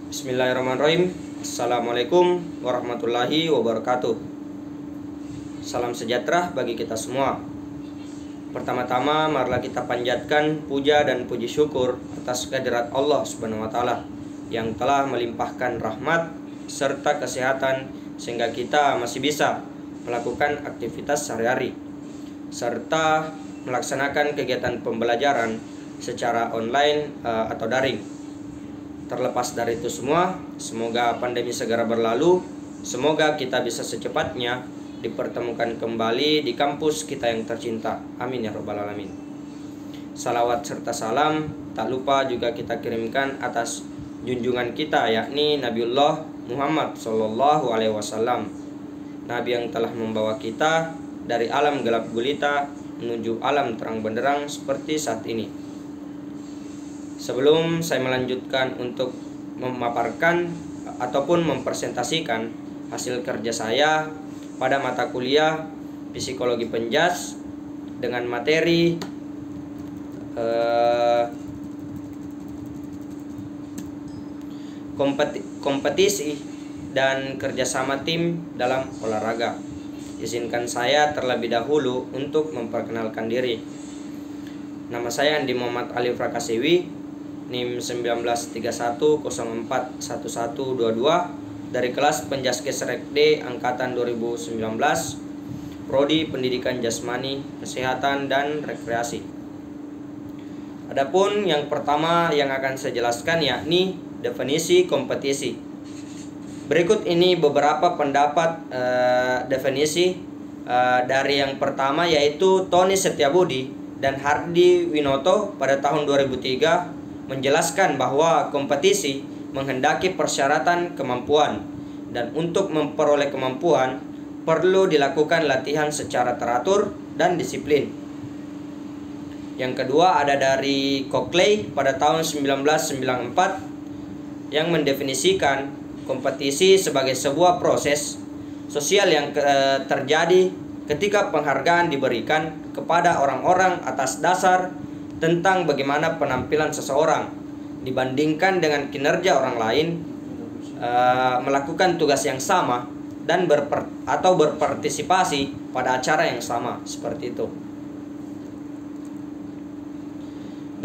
Bismillahirrahmanirrahim. Assalamualaikum warahmatullahi wabarakatuh. Salam sejahtera bagi kita semua. Pertama-tama marilah kita panjatkan puja dan puji syukur atas kehadirat Allah Subhanahu wa taala yang telah melimpahkan rahmat serta kesehatan sehingga kita masih bisa melakukan aktivitas sehari-hari serta melaksanakan kegiatan pembelajaran secara online atau daring. Terlepas dari itu semua, semoga pandemi segera berlalu. Semoga kita bisa secepatnya dipertemukan kembali di kampus kita yang tercinta. Amin ya rabbal alamin. Salawat serta salam tak lupa juga kita kirimkan atas junjungan kita, yakni Nabiullah Muhammad SAW, Nabi yang telah membawa kita dari alam gelap gulita menuju alam terang benderang seperti saat ini. Sebelum saya melanjutkan untuk memaparkan ataupun mempresentasikan hasil kerja saya pada mata kuliah Psikologi Penjas dengan materi kompetisi dan kerjasama tim dalam olahraga, izinkan saya terlebih dahulu untuk memperkenalkan diri. Nama saya Andi Muhammad Alif Rakasiwi, NIM 1931041122 dari kelas Penjaskes Rekde angkatan 2019, Prodi Pendidikan Jasmani, Kesehatan dan Rekreasi. Adapun yang pertama yang akan saya jelaskan yakni definisi kompetisi. Berikut ini beberapa pendapat definisi dari yang pertama, yaitu Tony Setiabudi dan Hardi Winoto pada tahun 2003 menjelaskan bahwa kompetisi menghendaki persyaratan kemampuan, dan untuk memperoleh kemampuan perlu dilakukan latihan secara teratur dan disiplin. Yang kedua ada dari Cockley pada tahun 1994 yang mendefinisikan kompetisi sebagai sebuah proses sosial yang terjadi ketika penghargaan diberikan kepada orang-orang atas dasar tentang bagaimana penampilan seseorang dibandingkan dengan kinerja orang lain, melakukan tugas yang sama dan berpartisipasi pada acara yang sama, seperti itu.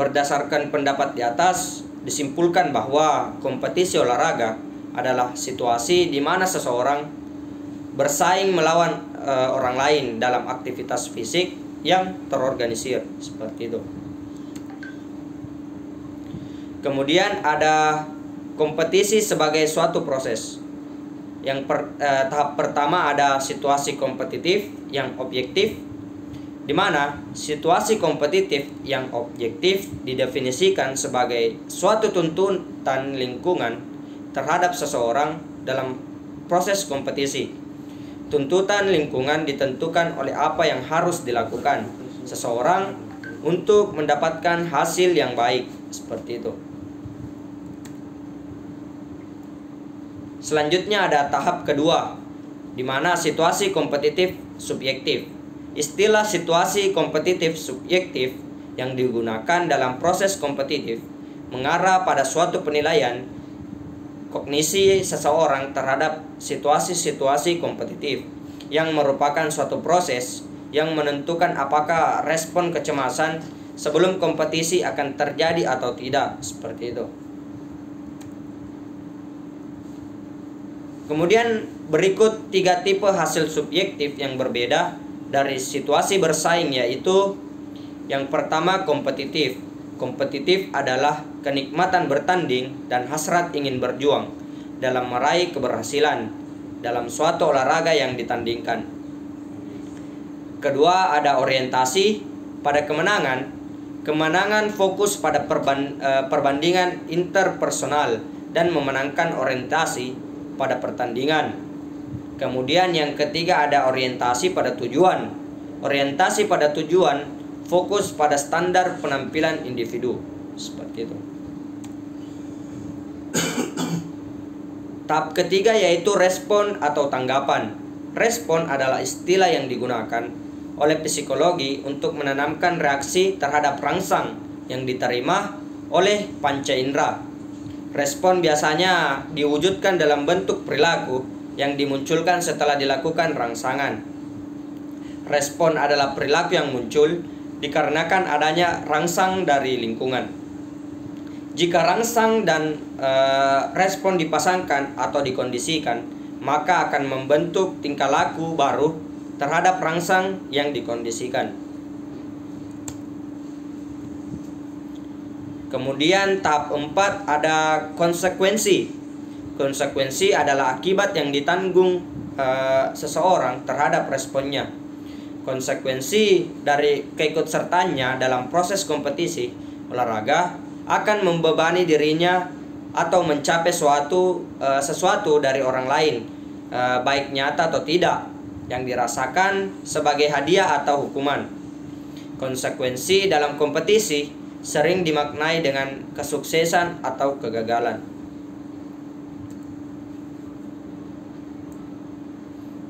Berdasarkan pendapat di atas, disimpulkan bahwa kompetisi olahraga adalah situasi di mana seseorang bersaing melawan orang lain dalam aktivitas fisik yang terorganisir, seperti itu. Kemudian ada kompetisi sebagai suatu proses. Tahap pertama ada situasi kompetitif yang objektif, di mana situasi kompetitif yang objektif didefinisikan sebagai suatu tuntutan lingkungan terhadap seseorang dalam proses kompetisi. Tuntutan lingkungan ditentukan oleh apa yang harus dilakukan seseorang untuk mendapatkan hasil yang baik, seperti itu. Selanjutnya ada tahap kedua, di mana situasi kompetitif subjektif. Istilah situasi kompetitif subjektif yang digunakan dalam proses kompetitif mengarah pada suatu penilaian kognisi seseorang terhadap situasi-situasi kompetitif yang merupakan suatu proses yang menentukan apakah respon kecemasan sebelum kompetisi akan terjadi atau tidak, seperti itu. Kemudian berikut 3 tipe hasil subjektif yang berbeda dari situasi bersaing, yaitu yang pertama kompetitif. Kompetitif adalah kenikmatan bertanding dan hasrat ingin berjuang dalam meraih keberhasilan dalam suatu olahraga yang ditandingkan. Kedua ada orientasi pada kemenangan. Kemenangan fokus pada perbandingan interpersonal dan memenangkan orientasi pada pertandingan. Kemudian yang ketiga ada orientasi pada tujuan. Orientasi pada tujuan fokus pada standar penampilan individu, seperti itu. Tahap ketiga yaitu respon atau tanggapan. Respon adalah istilah yang digunakan oleh psikologi untuk menanamkan reaksi terhadap rangsang yang diterima oleh panca indera. Respon biasanya diwujudkan dalam bentuk perilaku yang dimunculkan setelah dilakukan rangsangan. Respon adalah perilaku yang muncul dikarenakan adanya rangsang dari lingkungan. Jika rangsang dan respon dipasangkan atau dikondisikan, maka akan membentuk tingkah laku baru terhadap rangsang yang dikondisikan. Kemudian tahap 4 ada konsekuensi. Konsekuensi adalah akibat yang ditanggung seseorang terhadap responnya. Konsekuensi dari keikutsertaannya dalam proses kompetisi olahraga akan membebani dirinya atau mencapai sesuatu dari orang lain, baik nyata atau tidak, yang dirasakan sebagai hadiah atau hukuman. Konsekuensi dalam kompetisi sering dimaknai dengan kesuksesan atau kegagalan.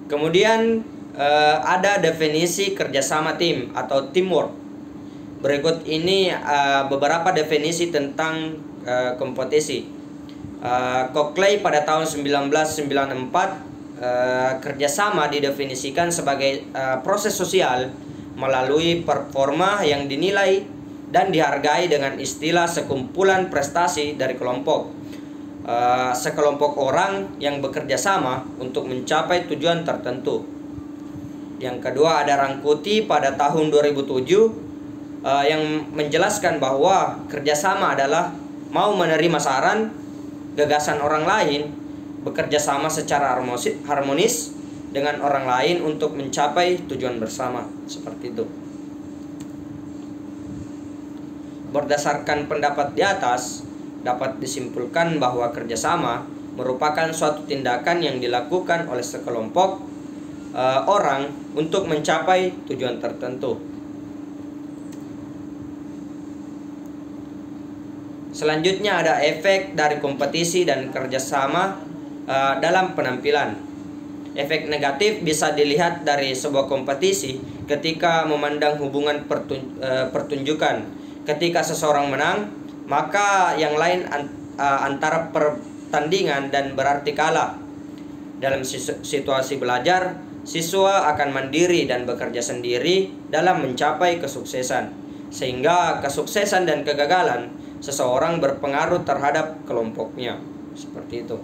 Kemudian ada definisi kerjasama tim atau teamwork. Berikut ini beberapa definisi tentang kompetisi. Cockley pada tahun 1994 kerjasama didefinisikan sebagai proses sosial melalui performa yang dinilai dan dihargai dengan istilah sekumpulan prestasi dari sekelompok orang yang bekerja sama untuk mencapai tujuan tertentu. Yang kedua ada Rankuti pada tahun 2007 yang menjelaskan bahwa kerjasama adalah mau menerima saran, gagasan orang lain, bekerja sama secara harmonis dengan orang lain untuk mencapai tujuan bersama, seperti itu. Berdasarkan pendapat di atas, dapat disimpulkan bahwa kerjasama merupakan suatu tindakan yang dilakukan oleh sekelompok orang untuk mencapai tujuan tertentu. Selanjutnya ada efek dari kompetisi dan kerjasama dalam penampilan. Efek negatif bisa dilihat dari sebuah kompetisi ketika memandang hubungan pertunjukan. Ketika seseorang menang, maka yang lain antara pertandingan dan berarti kalah. Dalam situasi belajar, siswa akan mandiri dan bekerja sendiri dalam mencapai kesuksesan. Sehingga kesuksesan dan kegagalan seseorang berpengaruh terhadap kelompoknya. Seperti itu.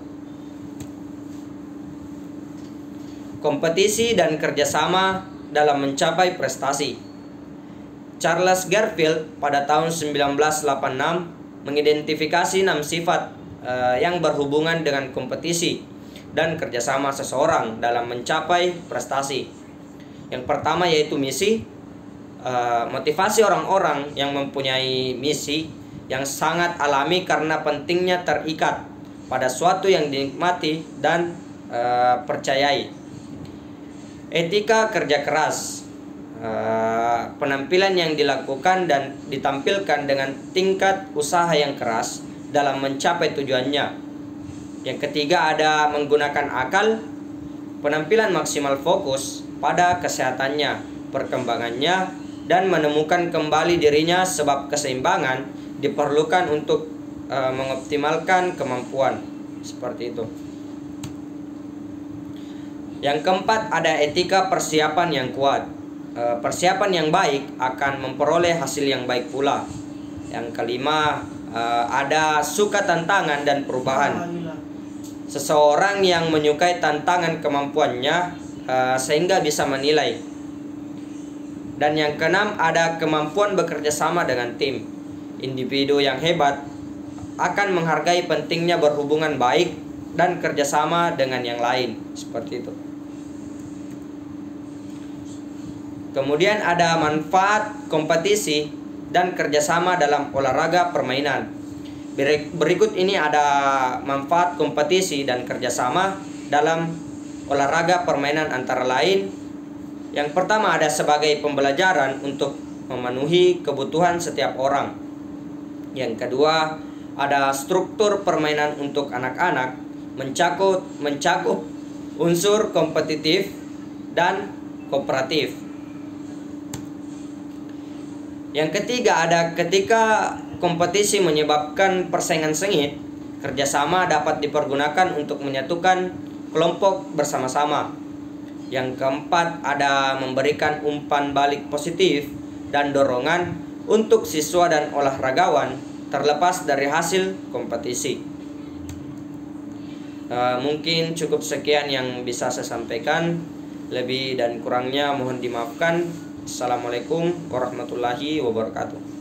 Kompetisi dan kerjasama dalam mencapai prestasi. Charles Garfield pada tahun 1986 mengidentifikasi 6 sifat yang berhubungan dengan kompetisi dan kerjasama seseorang dalam mencapai prestasi. Yang pertama yaitu misi. Motivasi orang-orang yang mempunyai misi yang sangat alami karena pentingnya terikat pada suatu yang dinikmati dan percayai. Etika kerja keras. Penampilan yang dilakukan dan ditampilkan dengan tingkat usaha yang keras dalam mencapai tujuannya. Yang ketiga ada menggunakan akal. Penampilan maksimal fokus pada kesehatannya, perkembangannya, dan menemukan kembali dirinya sebab keseimbangan diperlukan untuk mengoptimalkan kemampuan. Seperti itu. Yang keempat ada etika persiapan yang kuat. Persiapan yang baik akan memperoleh hasil yang baik pula. Yang kelima ada suka tantangan dan perubahan. Seseorang yang menyukai tantangan kemampuannya sehingga bisa menilai. Dan yang keenam ada kemampuan bekerja sama dengan tim. Individu yang hebat akan menghargai pentingnya berhubungan baik dan kerjasama dengan yang lain. Seperti itu. Kemudian ada manfaat kompetisi dan kerjasama dalam olahraga permainan. Berikut ini ada manfaat kompetisi dan kerjasama dalam olahraga permainan antara lain. Yang pertama ada sebagai pembelajaran untuk memenuhi kebutuhan setiap orang. Yang kedua ada struktur permainan untuk anak-anak mencakup unsur kompetitif dan kooperatif. Yang ketiga ada ketika kompetisi menyebabkan persaingan sengit, Kerjasama dapat dipergunakan untuk menyatukan kelompok bersama-sama. Yang keempat, ada memberikan umpan balik positif dan dorongan untuk siswa dan olahragawan terlepas dari hasil kompetisi. Mungkin cukup sekian yang bisa saya sampaikan. Lebih dan kurangnya mohon dimaafkan. Assalamualaikum warahmatullahi wabarakatuh.